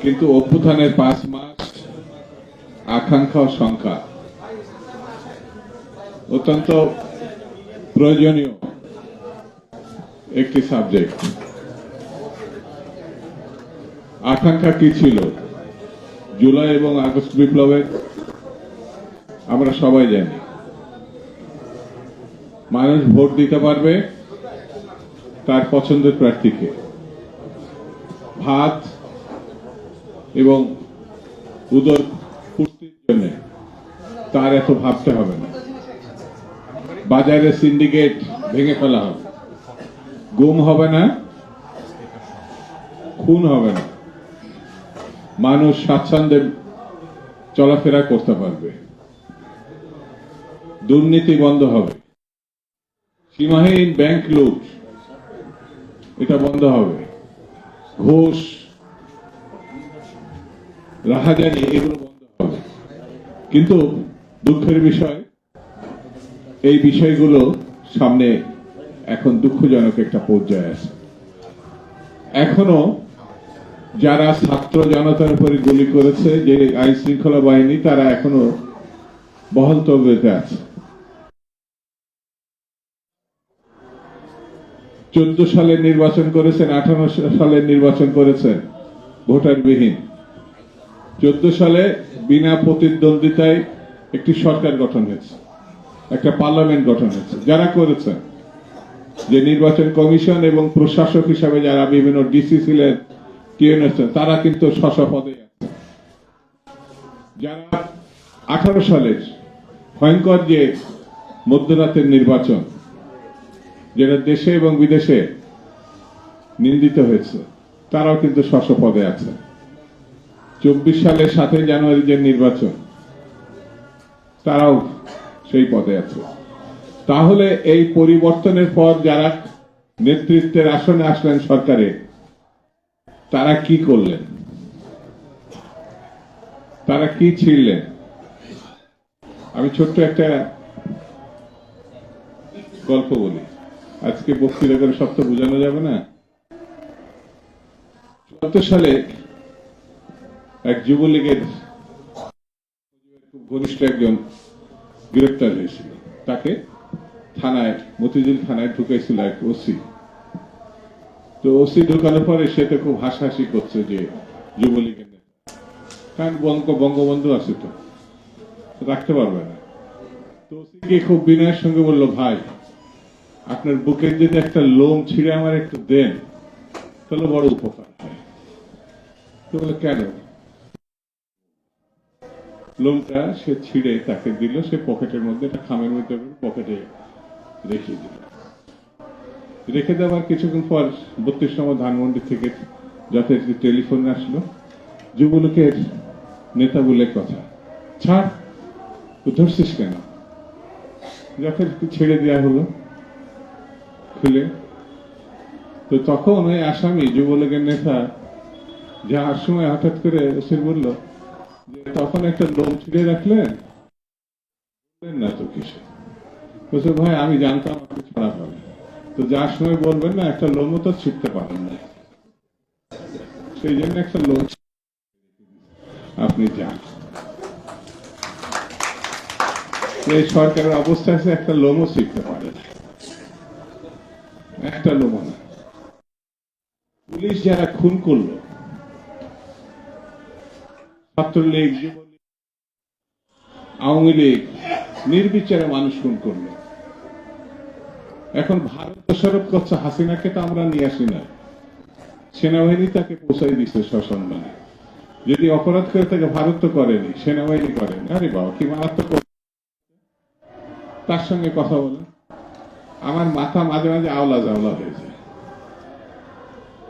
কিন্তু অভ্যুত্থানের 5 মাস আকাঙ্ক্ষা ও সংখ্যা অত্যন্ত প্রয়োজনীয় একটি সাবজেক্ট। আকাঙ্ক্ষা কি ছিল? জুলাই এবং আগস্ট বিপ্লবের আমরা সবাই জানি মানুষ ভোট দিতে পারবে তার পছন্দের প্রার্থীকে। ভাত এবং উদর পূর্তির জন্য তার এত ভাবতে হবে না। বাজারে সিন্ডিকেট ভেঙে ফেলা হবে, গুম হবে না, খুন হবে না, মানুষ স্বাচ্ছন্দ্যে চলাফেরা করতে পারবে, দুর্নীতি বন্ধ হবে, সীমাহীন ব্যাংক লুট এটা বন্ধ হবে, ঘুষ রাহাজানি এগুলো বন্ধ হবে। কিন্তু দুঃখের বিষয়, এই বিষয়গুলো সামনে এখন দুঃখজনক একটা পর্যায়ে আছে। এখনো যারা ছাত্র জনতার উপরে গুলি করেছে, যে আইন শৃঙ্খলা বাহিনী, তারা এখনো বহাল তবিয়তে আছে। 14 সালের নির্বাচন করেছেন, 18 সালের নির্বাচন করেছেন ভোটারবিহীন। 14 সালে বিনা প্রতিদ্বন্দ্বিতায় একটি সরকার গঠন হয়েছে, একটা পার্লামেন্ট গঠন হয়েছে। যারা করেছেন, যে নির্বাচন কমিশন এবং প্রশাসক হিসাবে যারা বিভিন্ন ডিসি ছিলেন, তারা কিন্তু স্ব পদে আছে। যারা 18 সালের ভয়ঙ্কর যে মধ্যরাতের নির্বাচন, যেটা দেশে এবং বিদেশে নিন্দিত হয়েছে, তারাও কিন্তু স্ব পদে আছে। 24 সালের 7 জানুয়ারি যে নির্বাচন, তারাও সেই পদে আছে। তাহলে এই পরিবর্তনের পর যারা নেতৃত্বের আসনে আসলেন সরকারে, তারা কি করলেন? তারা কি ছিলেন? আমি ছোট্ট একটা গল্প বলি। আজকে বক্তৃতা করে সব তো বোঝানো যাবে না। 74 সালে এক যুবলীগের খুব ঘনিষ্ঠ একজন গ্রেপ্তার হয়েছিল। তাকে থানায়, মতিঝিল থানায় ঢুকাইছিল এক ওসি। তো ওসি ঢুকানোর পরে সে তো খুব হাসাহাসি করছে যে যুবলীগের নেতা, কারণ বঙ্গবন্ধু আছে, তো রাখতে পারবে না। তো ওসিকে খুব বিনয়ের সঙ্গে বলল, ভাই আপনার বুকের যদি একটা লোম ছিঁড়ে আমার একটু দেন, তাহলে বড় উপকার হয়। তো বলে, কেন? লোমটা সে ছিঁড়ে তাকে দিল, সে পকেটের মধ্যে, একটা খামের মধ্যে পকেটে রেখে দিল। রেখে দেওয়ার কিছুক্ষণ পর 32 নম্বর ধানমন্ডি থেকে যথারীতি টেলিফোন আসলো, যুবলীগের নেতা বলে কথা, ছাড়, ধরছিস কেন? যথারীতি ছেড়ে দেওয়া হলো খুলে। তো তখন ওই আসামি যুবলীগের নেতা যাওয়ার সময় হঠাৎ করে এসে বলল যে, তখন একটা লোম ছিঁড়ে রাখলেন না তো কিসে? বলছে, ভাই আমি জানতাম আপনি ছাড়া পাবেন, তো যার সময় বলবেন না, একটা লোমও তো ছিঁড়তে পারেন না, সেই জন্য একটা লোম আপনি যান। এই সরকারের অবস্থা আছে, একটা লোমও শিখতে পারে না, একটা লোমও না। পুলিশ যারা খুন করলো, ছাত্রলীগ, যুবলীগ, আওয়ামী লীগ, নির্বিচারে মানুষ খুন করলো। এখন ভারত দোষারোপ করছে হাসিনাকে, তো আমরা নিয়ে আসি না, সেনাবাহিনী তাকে পৌঁছাই দিচ্ছে সসম্মানে। যদি অপরাধ করে থাকে, ভারত তো করেনি, সেনাবাহিনী করেনি। আরে বাবা, কি মারাত্মক! তার সঙ্গে কথা বলে আমার মাথা মাঝে মাঝে আওলা জাওলা হয়ে যায়।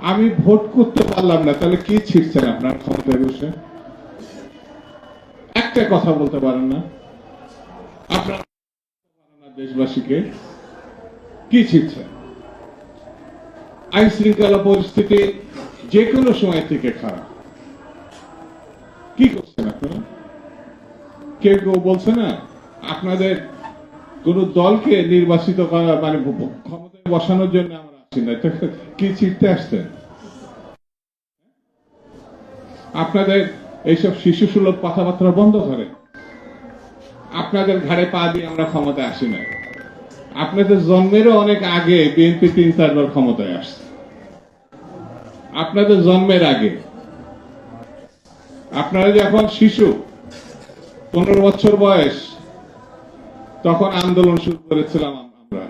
আমি ভোট করতে পারলাম না, তাহলে কি ছিঁড়ছেন আপনার ক্ষমতায় বসে? একটা কথা বলতে পারেন না আপনার দেশবাসীকে, কি ছিঁড়ছেন? আইন শৃঙ্খলা পরিস্থিতি যে কোনো সময় থেকে খারাপ, কি করছেন আপনারা? কেউ কেউ বলছে না, আপনাদের কোন দলকে নির্বাচিত করা মানে ক্ষমতায় বসানোর জন্য আমরা আসি না, কি ছিঁড়তে আসছেন? আপনাদের এইসব শিশু সুলভ কথাবার্তা বন্ধ করেন। আপনাদের ঘাড়ে পা দিয়ে আমরা ক্ষমতায় আসি না। আপনাদের জন্মেরও অনেক আগে বিএনপি 3-4 বার ক্ষমতায় আসছে। আপনাদের জন্মের আগে আপনারা যখন শিশু 15 বছর বয়স, তখন আন্দোলন শুরু করেছিলাম আমরা,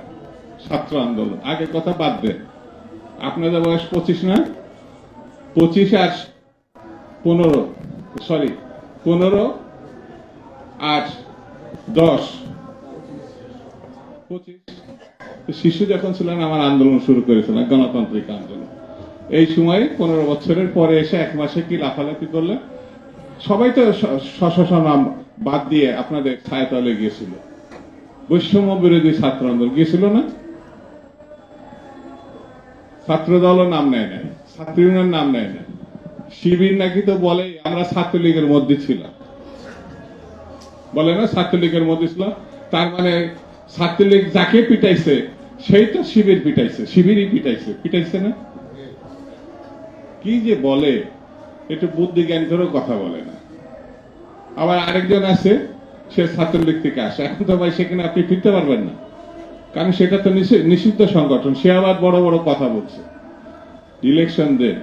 ছাত্র আন্দোলন। আগে কথা বাদ দেন, আপনাদের বয়স 25 না? 25 আর 15 আর 10 25 শিশু যখন ছিলেন আমার আন্দোলন শুরু করেছিলাম, গণতান্ত্রিক আন্দোলন। এই সময় 15 বছরের পরে এসে 1 মাসে কি লাফালাফি করলে? সবাই তো নাম বাদ দিয়ে আপনাদের ছায়াতলে গিয়েছিল। বৈষম্য বিরোধী ছাত্র আন্দোলন গিয়েছিল না? ছাত্র দলও নাম নেয় না, ছাত্র ইউনিয়ন নাম নেয় না। শিবির নাকি তো বলে আমরা ছাত্রলীগের মধ্যে ছিলাম, বলে না ছাত্রলীগের মধ্যে ছিল। তার মানে ছাত্রলীগ যাকে পিটাইছে সেই তো শিবির পিটাইছে, শিবিরই পিটাইছে না? কি যে বলে, একটু বুদ্ধি জ্ঞান করেও কথা বলে না। আবার আরেকজন আছে, সে ছাত্রলীগ থেকে আসে। এখন তো ভাই সেখানে আপনি ফিরতে পারবেন না, কারণ সেটা তো নিষিদ্ধ সংগঠন। সে আবার বড় বড় কথা বলছে। ইলেকশন দেন,